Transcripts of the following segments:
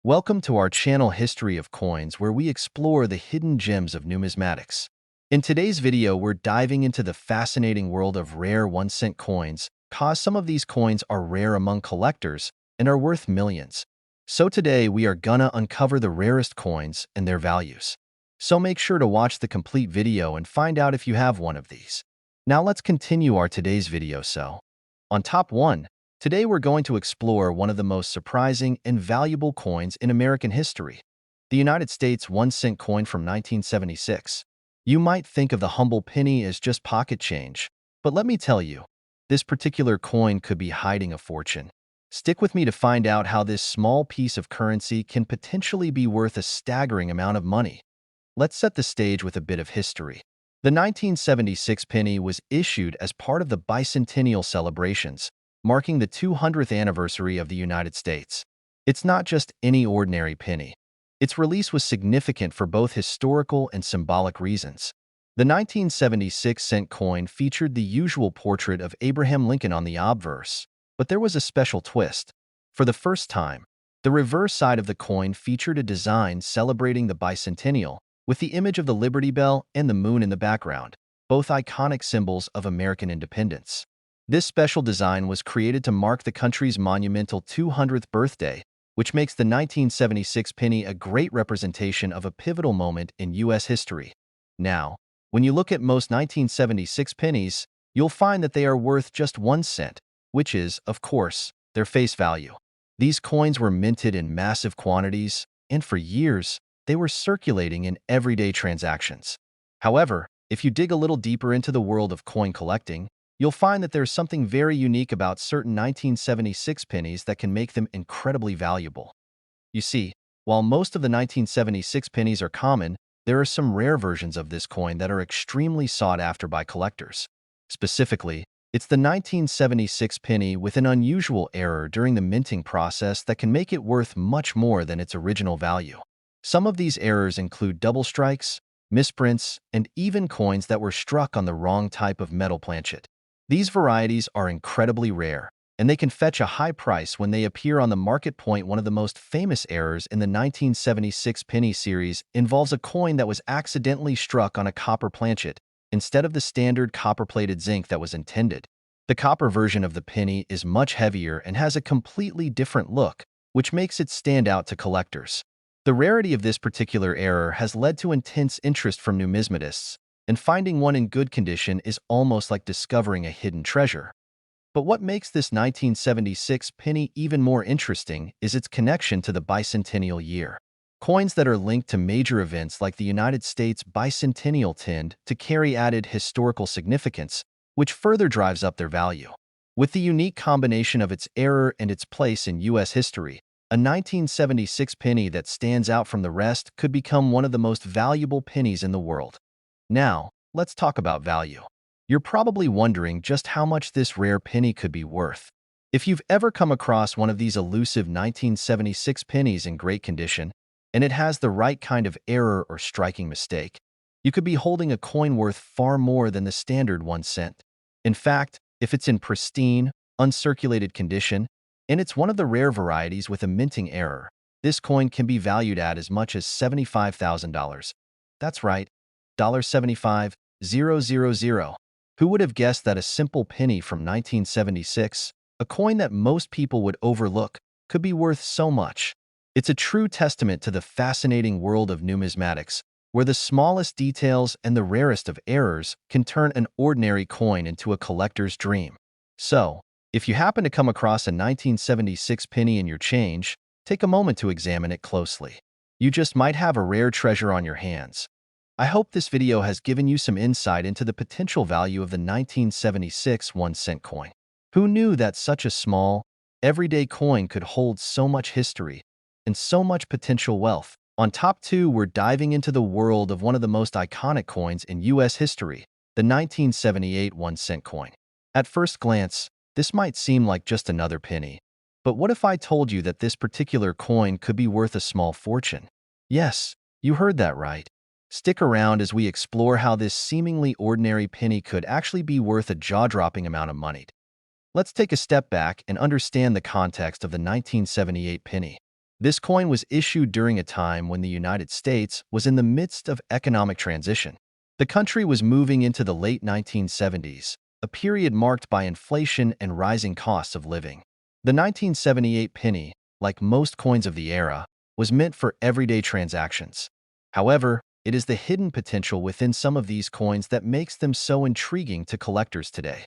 Welcome to our channel History of Coins, where we explore the hidden gems of numismatics. In today's video, we're diving into the fascinating world of rare 1-cent coins, cause some of these coins are rare among collectors and are worth millions. So today, we are gonna uncover the rarest coins and their values. So make sure to watch the complete video and find out if you have one of these. Now let's continue our today's video. On top 1, today we're going to explore one of the most surprising and valuable coins in American history, the United States 1-cent coin from 1976. You might think of the humble penny as just pocket change, but let me tell you, this particular coin could be hiding a fortune. Stick with me to find out how this small piece of currency can potentially be worth a staggering amount of money. Let's set the stage with a bit of history. The 1976 penny was issued as part of the bicentennial celebrations, marking the 200th anniversary of the United States. It's not just any ordinary penny. Its release was significant for both historical and symbolic reasons. The 1976 cent coin featured the usual portrait of Abraham Lincoln on the obverse, but there was a special twist. For the first time, the reverse side of the coin featured a design celebrating the bicentennial, with the image of the Liberty Bell and the moon in the background, both iconic symbols of American independence. This special design was created to mark the country's monumental 200th birthday, which makes the 1976 penny a great representation of a pivotal moment in U.S. history. Now, when you look at most 1976 pennies, you'll find that they are worth just 1 cent, which is, of course, their face value. These coins were minted in massive quantities, and for years, they were circulating in everyday transactions. However, if you dig a little deeper into the world of coin collecting, you'll find that there's something very unique about certain 1976 pennies that can make them incredibly valuable. You see, while most of the 1976 pennies are common, there are some rare versions of this coin that are extremely sought after by collectors. Specifically, it's the 1976 penny with an unusual error during the minting process that can make it worth much more than its original value. Some of these errors include double strikes, misprints, and even coins that were struck on the wrong type of metal planchet. These varieties are incredibly rare, and they can fetch a high price when they appear on the market. One of the most famous errors in the 1976 penny series involves a coin that was accidentally struck on a copper planchet instead of the standard copper-plated zinc that was intended. The copper version of the penny is much heavier and has a completely different look, which makes it stand out to collectors. The rarity of this particular error has led to intense interest from numismatists, and finding one in good condition is almost like discovering a hidden treasure. But what makes this 1976 penny even more interesting is its connection to the bicentennial year. Coins that are linked to major events like the United States bicentennial tend to carry added historical significance, which further drives up their value. With the unique combination of its error and its place in U.S. history, a 1976 penny that stands out from the rest could become one of the most valuable pennies in the world. Now, let's talk about value. You're probably wondering just how much this rare penny could be worth. If you've ever come across one of these elusive 1976 pennies in great condition, and it has the right kind of error or striking mistake, you could be holding a coin worth far more than the standard 1 cent. In fact, if it's in pristine, uncirculated condition, and it's one of the rare varieties with a minting error, this coin can be valued at as much as $75,000. That's right, $75,000. Who would have guessed that a simple penny from 1976, a coin that most people would overlook, could be worth so much? It's a true testament to the fascinating world of numismatics, where the smallest details and the rarest of errors can turn an ordinary coin into a collector's dream. So, if you happen to come across a 1976 penny in your change, take a moment to examine it closely. You just might have a rare treasure on your hands. I hope this video has given you some insight into the potential value of the 1976 1-cent coin. Who knew that such a small, everyday coin could hold so much history and so much potential wealth? On top 2, we're diving into the world of one of the most iconic coins in U.S. history, the 1978 1-cent coin. At first glance, this might seem like just another penny. But what if I told you that this particular coin could be worth a small fortune? Yes, you heard that right. Stick around as we explore how this seemingly ordinary penny could actually be worth a jaw-dropping amount of money. Let's take a step back and understand the context of the 1978 penny. This coin was issued during a time when the United States was in the midst of economic transition. The country was moving into the late 1970s, a period marked by inflation and rising costs of living. The 1978 penny, like most coins of the era, was meant for everyday transactions. However, it is the hidden potential within some of these coins that makes them so intriguing to collectors today.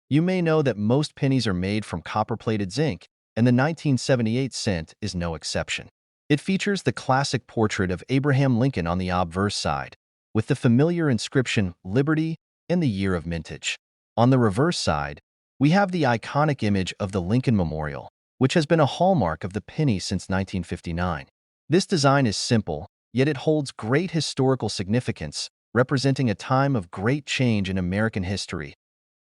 You may know that most pennies are made from copper-plated zinc, and the 1978 cent is no exception. It features the classic portrait of Abraham Lincoln on the obverse side, with the familiar inscription Liberty and the year of mintage. On the reverse side, we have the iconic image of the Lincoln Memorial, which has been a hallmark of the penny since 1959. This design is simple, yet it holds great historical significance, representing a time of great change in American history.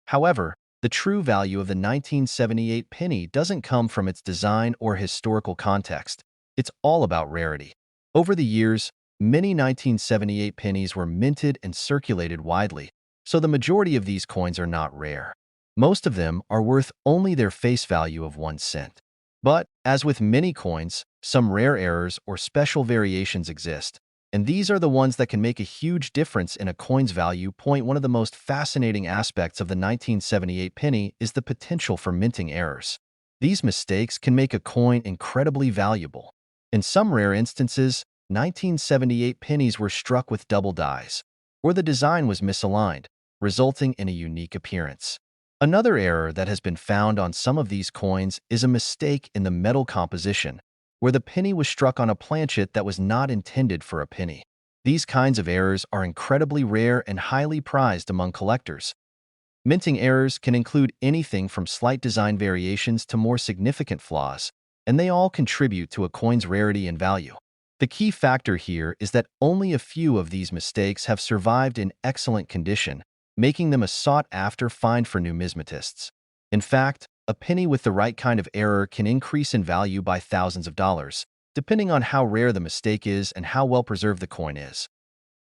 However, the true value of the 1978 penny doesn't come from its design or historical context. It's all about rarity. Over the years, many 1978 pennies were minted and circulated widely, so the majority of these coins are not rare. Most of them are worth only their face value of 1 cent. But, as with many coins, some rare errors or special variations exist, and these are the ones that can make a huge difference in a coin's value. One of the most fascinating aspects of the 1978 penny is the potential for minting errors. These mistakes can make a coin incredibly valuable. In some rare instances, 1978 pennies were struck with double dies, or the design was misaligned, resulting in a unique appearance. Another error that has been found on some of these coins is a mistake in the metal composition, where the penny was struck on a planchet that was not intended for a penny. These kinds of errors are incredibly rare and highly prized among collectors. Minting errors can include anything from slight design variations to more significant flaws, and they all contribute to a coin's rarity and value. The key factor here is that only a few of these mistakes have survived in excellent condition, making them a sought-after find for numismatists. In fact, a penny with the right kind of error can increase in value by thousands of dollars, depending on how rare the mistake is and how well preserved the coin is.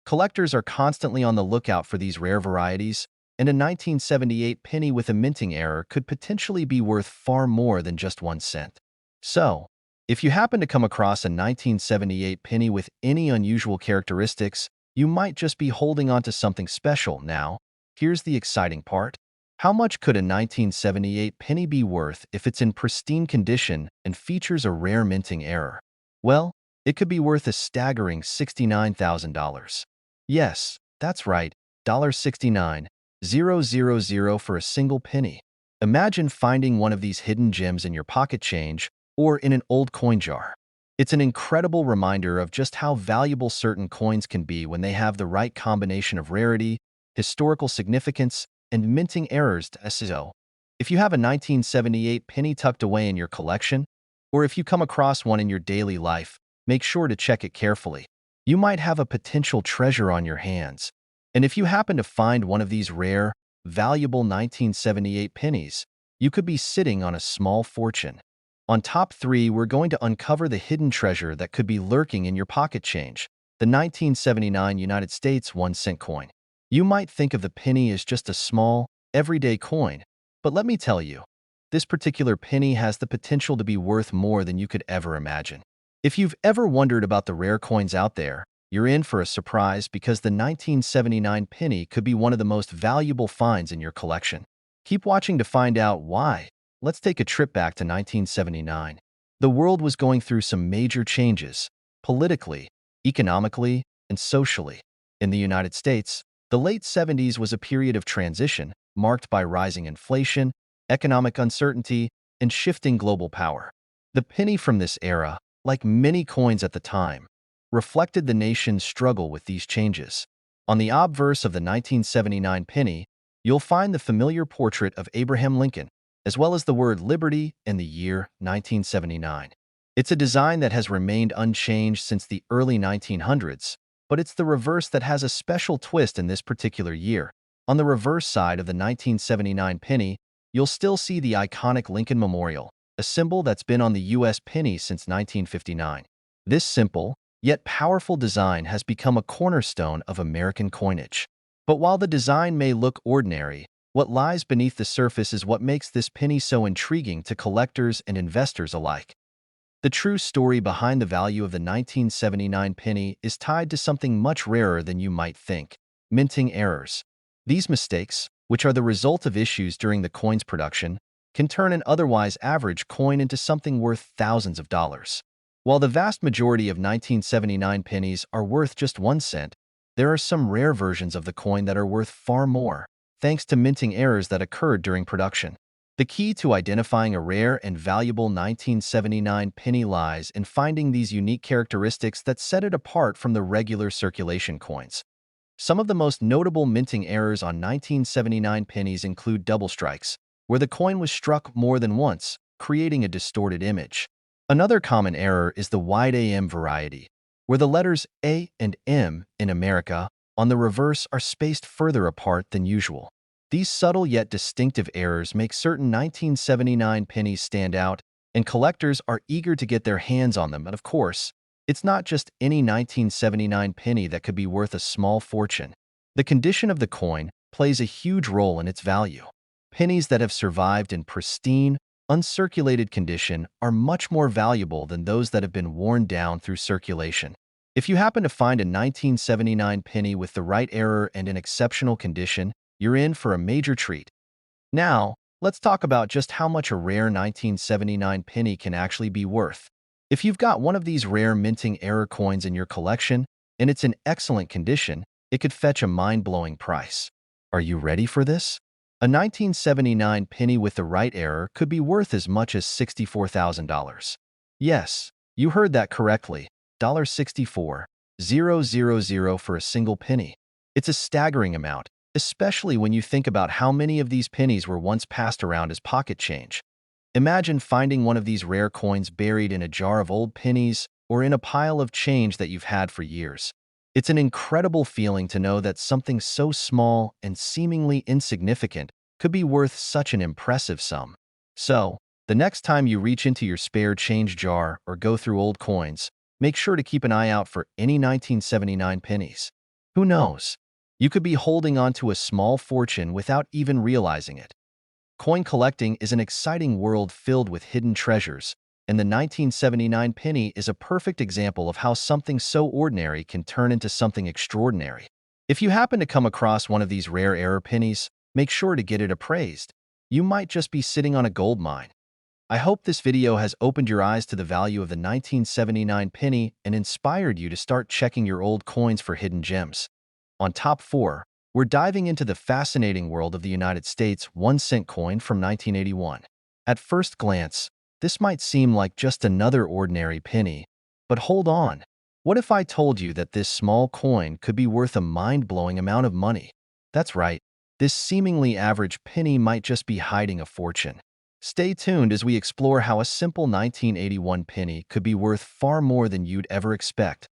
Collectors are constantly on the lookout for these rare varieties, and a 1978 penny with a minting error could potentially be worth far more than just 1 cent. So, if you happen to come across a 1978 penny with any unusual characteristics, you might just be holding on to something special. Now, here's the exciting part. How much could a 1978 penny be worth if it's in pristine condition and features a rare minting error? Well, it could be worth a staggering $69,000. Yes, that's right, $69,000 for a single penny. Imagine finding one of these hidden gems in your pocket change or in an old coin jar. It's an incredible reminder of just how valuable certain coins can be when they have the right combination of rarity, historical significance, and minting errors. So, if you have a 1978 penny tucked away in your collection, or if you come across one in your daily life, make sure to check it carefully. You might have a potential treasure on your hands. And if you happen to find one of these rare, valuable 1978 pennies, you could be sitting on a small fortune. On top 3, we're going to uncover the hidden treasure that could be lurking in your pocket change, the 1979 United States 1 cent coin. You might think of the penny as just a small, everyday coin, but let me tell you, this particular penny has the potential to be worth more than you could ever imagine. If you've ever wondered about the rare coins out there, you're in for a surprise because the 1979 penny could be one of the most valuable finds in your collection. Keep watching to find out why. Let's take a trip back to 1979. The world was going through some major changes, politically, economically, and socially. In the United States, the late 70s was a period of transition marked by rising inflation, economic uncertainty, and shifting global power. The penny from this era, like many coins at the time, reflected the nation's struggle with these changes. On the obverse of the 1979 penny, you'll find the familiar portrait of Abraham Lincoln, as well as the word Liberty and the year 1979. It's a design that has remained unchanged since the early 1900s, but it's the reverse that has a special twist in this particular year. On the reverse side of the 1979 penny, you'll still see the iconic Lincoln Memorial, a symbol that's been on the U.S. penny since 1959. This simple, yet powerful design has become a cornerstone of American coinage. But while the design may look ordinary, what lies beneath the surface is what makes this penny so intriguing to collectors and investors alike. The true story behind the value of the 1979 penny is tied to something much rarer than you might think: minting errors. These mistakes, which are the result of issues during the coin's production, can turn an otherwise average coin into something worth thousands of dollars. While the vast majority of 1979 pennies are worth just 1 cent, there are some rare versions of the coin that are worth far more, thanks to minting errors that occurred during production. The key to identifying a rare and valuable 1979 penny lies in finding these unique characteristics that set it apart from the regular circulation coins. Some of the most notable minting errors on 1979 pennies include double strikes, where the coin was struck more than once, creating a distorted image. Another common error is the wide AM variety, where the letters A and M in America on the reverse are spaced further apart than usual. These subtle yet distinctive errors make certain 1979 pennies stand out, and collectors are eager to get their hands on them. And of course, it's not just any 1979 penny that could be worth a small fortune. The condition of the coin plays a huge role in its value. Pennies that have survived in pristine, uncirculated condition are much more valuable than those that have been worn down through circulation. If you happen to find a 1979 penny with the right error and in exceptional condition, you're in for a major treat. Now, let's talk about just how much a rare 1979 penny can actually be worth. If you've got one of these rare minting error coins in your collection and it's in excellent condition, it could fetch a mind-blowing price. Are you ready for this? A 1979 penny with the right error could be worth as much as $64,000. Yes, you heard that correctly. $64,000 for a single penny. It's a staggering amount, especially when you think about how many of these pennies were once passed around as pocket change. Imagine finding one of these rare coins buried in a jar of old pennies or in a pile of change that you've had for years. It's an incredible feeling to know that something so small and seemingly insignificant could be worth such an impressive sum. So, the next time you reach into your spare change jar or go through old coins, make sure to keep an eye out for any 1979 pennies. Who knows? You could be holding on to a small fortune without even realizing it. Coin collecting is an exciting world filled with hidden treasures, and the 1979 penny is a perfect example of how something so ordinary can turn into something extraordinary. If you happen to come across one of these rare error pennies, make sure to get it appraised. You might just be sitting on a gold mine. I hope this video has opened your eyes to the value of the 1979 penny and inspired you to start checking your old coins for hidden gems. On Top 4, we're diving into the fascinating world of the United States 1-cent coin from 1981. At first glance, this might seem like just another ordinary penny, but hold on. What if I told you that this small coin could be worth a mind-blowing amount of money? That's right, this seemingly average penny might just be hiding a fortune. Stay tuned as we explore how a simple 1981 penny could be worth far more than you'd ever expect.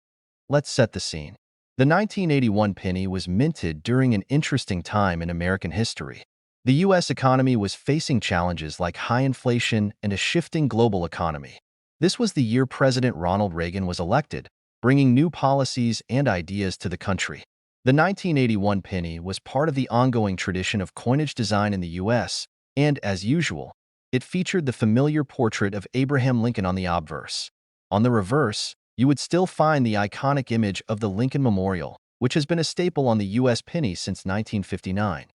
Let's set the scene. The 1981 penny was minted during an interesting time in American history. The U.S. economy was facing challenges like high inflation and a shifting global economy. This was the year President Ronald Reagan was elected, bringing new policies and ideas to the country. The 1981 penny was part of the ongoing tradition of coinage design in the U.S., and, as usual, it featured the familiar portrait of Abraham Lincoln on the obverse. On the reverse, you would still find the iconic image of the Lincoln Memorial, which has been a staple on the U.S. penny since 1959.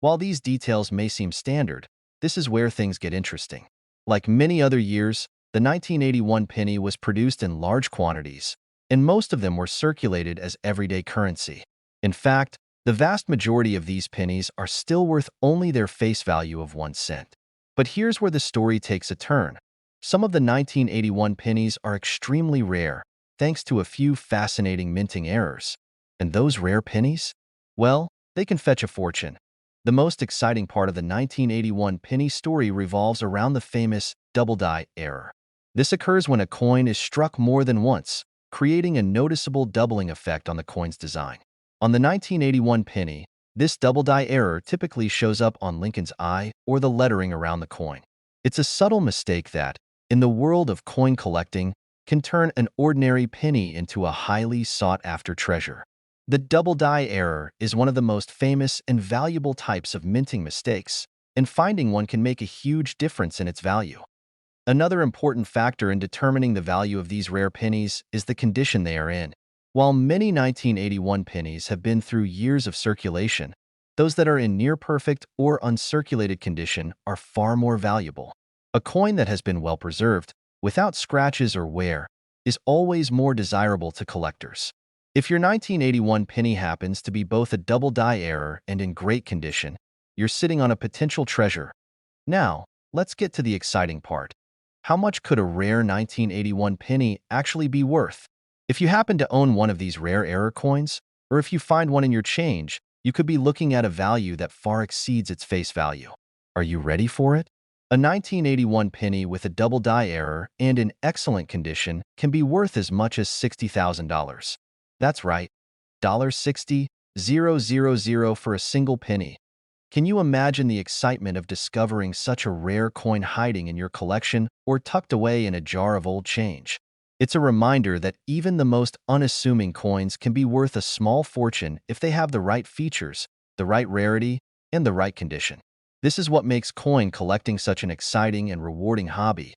While these details may seem standard, this is where things get interesting. Like many other years, the 1981 penny was produced in large quantities, and most of them were circulated as everyday currency. In fact, the vast majority of these pennies are still worth only their face value of 1 cent. But here's where the story takes a turn. Some of the 1981 pennies are extremely rare, thanks to a few fascinating minting errors. And those rare pennies? Well, they can fetch a fortune. The most exciting part of the 1981 penny story revolves around the famous double die error. This occurs when a coin is struck more than once, creating a noticeable doubling effect on the coin's design. On the 1981 penny, this double die error typically shows up on Lincoln's eye or the lettering around the coin. It's a subtle mistake that, in the world of coin collecting, can turn an ordinary penny into a highly sought-after treasure. The double die error is one of the most famous and valuable types of minting mistakes, and finding one can make a huge difference in its value. Another important factor in determining the value of these rare pennies is the condition they are in. While many 1981 pennies have been through years of circulation, those that are in near-perfect or uncirculated condition are far more valuable. A coin that has been well preserved, without scratches or wear, is always more desirable to collectors. If your 1981 penny happens to be both a double die error and in great condition, you're sitting on a potential treasure. Now, let's get to the exciting part. How much could a rare 1981 penny actually be worth? If you happen to own one of these rare error coins, or if you find one in your change, you could be looking at a value that far exceeds its face value. Are you ready for it? A 1981 penny with a double die error and in excellent condition can be worth as much as $60,000. That's right, $60,000 for a single penny. Can you imagine the excitement of discovering such a rare coin hiding in your collection or tucked away in a jar of old change? It's a reminder that even the most unassuming coins can be worth a small fortune if they have the right features, the right rarity, and the right condition. This is what makes coin collecting such an exciting and rewarding hobby.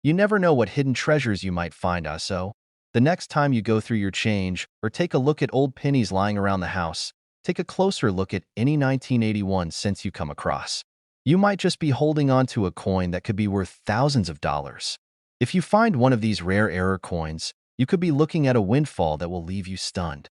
You never know what hidden treasures you might find, so the next time you go through your change or take a look at old pennies lying around the house, take a closer look at any 1981 cents you come across. You might just be holding on to a coin that could be worth thousands of dollars. If you find one of these rare error coins, you could be looking at a windfall that will leave you stunned.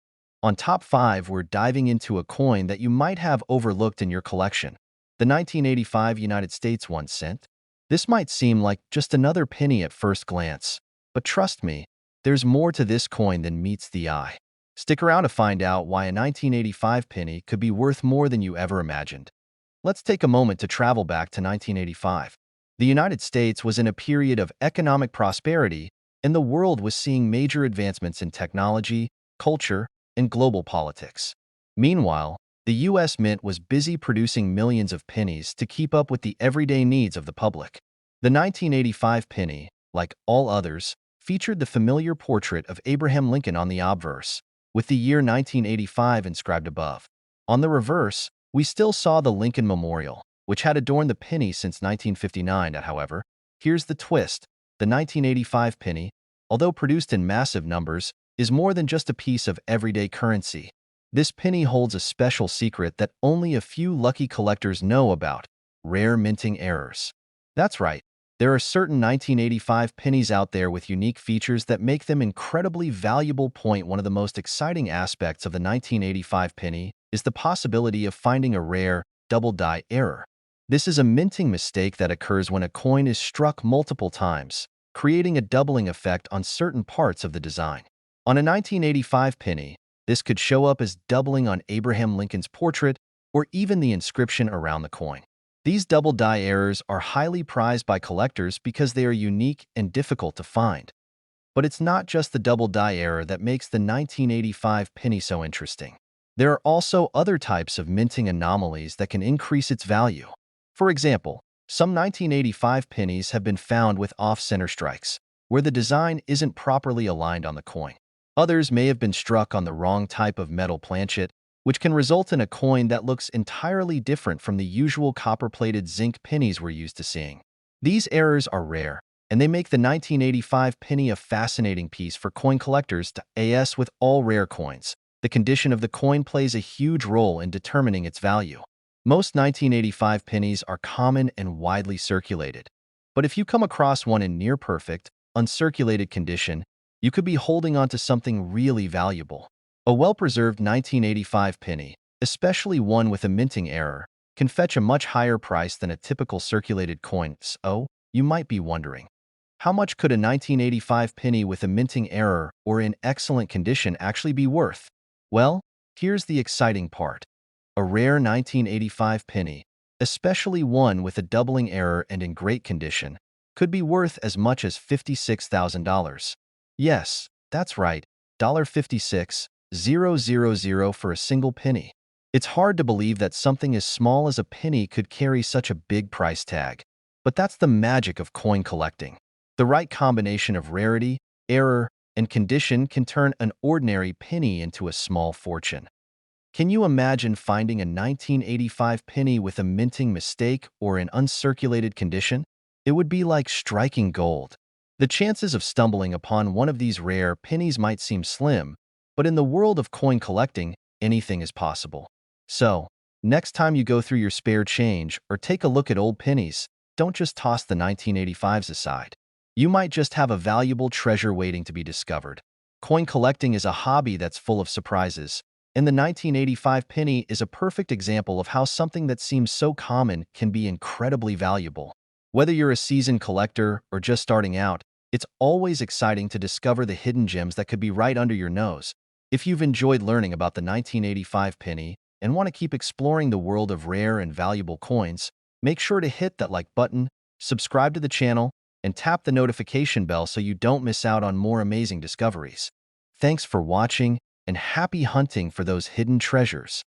On Top 5, we're diving into a coin that you might have overlooked in your collection, the 1985 United States 1 cent. This might seem like just another penny at first glance, but trust me, there's more to this coin than meets the eye. Stick around to find out why a 1985 penny could be worth more than you ever imagined. Let's take a moment to travel back to 1985. The United States was in a period of economic prosperity, and the world was seeing major advancements in technology, culture, and global politics. Meanwhile, the U.S. Mint was busy producing millions of pennies to keep up with the everyday needs of the public. The 1985 penny, like all others, featured the familiar portrait of Abraham Lincoln on the obverse, with the year 1985 inscribed above. On the reverse, we still saw the Lincoln Memorial, which had adorned the penny since 1959. However, here's the twist. The 1985 penny, although produced in massive numbers, is more than just a piece of everyday currency. This penny holds a special secret that only a few lucky collectors know about: rare minting errors. That's right. There are certain 1985 pennies out there with unique features that make them incredibly valuable. One of the most exciting aspects of the 1985 penny is the possibility of finding a rare, double die error. This is a minting mistake that occurs when a coin is struck multiple times, creating a doubling effect on certain parts of the design. On a 1985 penny, this could show up as doubling on Abraham Lincoln's portrait or even the inscription around the coin. These double die errors are highly prized by collectors because they are unique and difficult to find. But it's not just the double die error that makes the 1985 penny so interesting. There are also other types of minting anomalies that can increase its value. For example, some 1985 pennies have been found with off-center strikes, where the design isn't properly aligned on the coin. Others may have been struck on the wrong type of metal planchet, which can result in a coin that looks entirely different from the usual copper-plated zinc pennies we're used to seeing. These errors are rare, and they make the 1985 penny a fascinating piece for coin collectors. As with all rare coins, the condition of the coin plays a huge role in determining its value. Most 1985 pennies are common and widely circulated, but if you come across one in near-perfect, uncirculated condition, you could be holding on to something really valuable. A well-preserved 1985 penny, especially one with a minting error, can fetch a much higher price than a typical circulated coin. So, you might be wondering, how much could a 1985 penny with a minting error or in excellent condition actually be worth? Well, here's the exciting part. A rare 1985 penny, especially one with a doubling error and in great condition, could be worth as much as $56,000. Yes, that's right, $56,000 for a single penny. It's hard to believe that something as small as a penny could carry such a big price tag. But that's the magic of coin collecting. The right combination of rarity, error, and condition can turn an ordinary penny into a small fortune. Can you imagine finding a 1985 penny with a minting mistake or in uncirculated condition? It would be like striking gold. The chances of stumbling upon one of these rare pennies might seem slim, but in the world of coin collecting, anything is possible. So, next time you go through your spare change or take a look at old pennies, don't just toss the 1985s aside. You might just have a valuable treasure waiting to be discovered. Coin collecting is a hobby that's full of surprises, and the 1985 penny is a perfect example of how something that seems so common can be incredibly valuable. Whether you're a seasoned collector or just starting out, it's always exciting to discover the hidden gems that could be right under your nose. If you've enjoyed learning about the 1985 penny and want to keep exploring the world of rare and valuable coins, make sure to hit that like button, subscribe to the channel, and tap the notification bell so you don't miss out on more amazing discoveries. Thanks for watching, and happy hunting for those hidden treasures.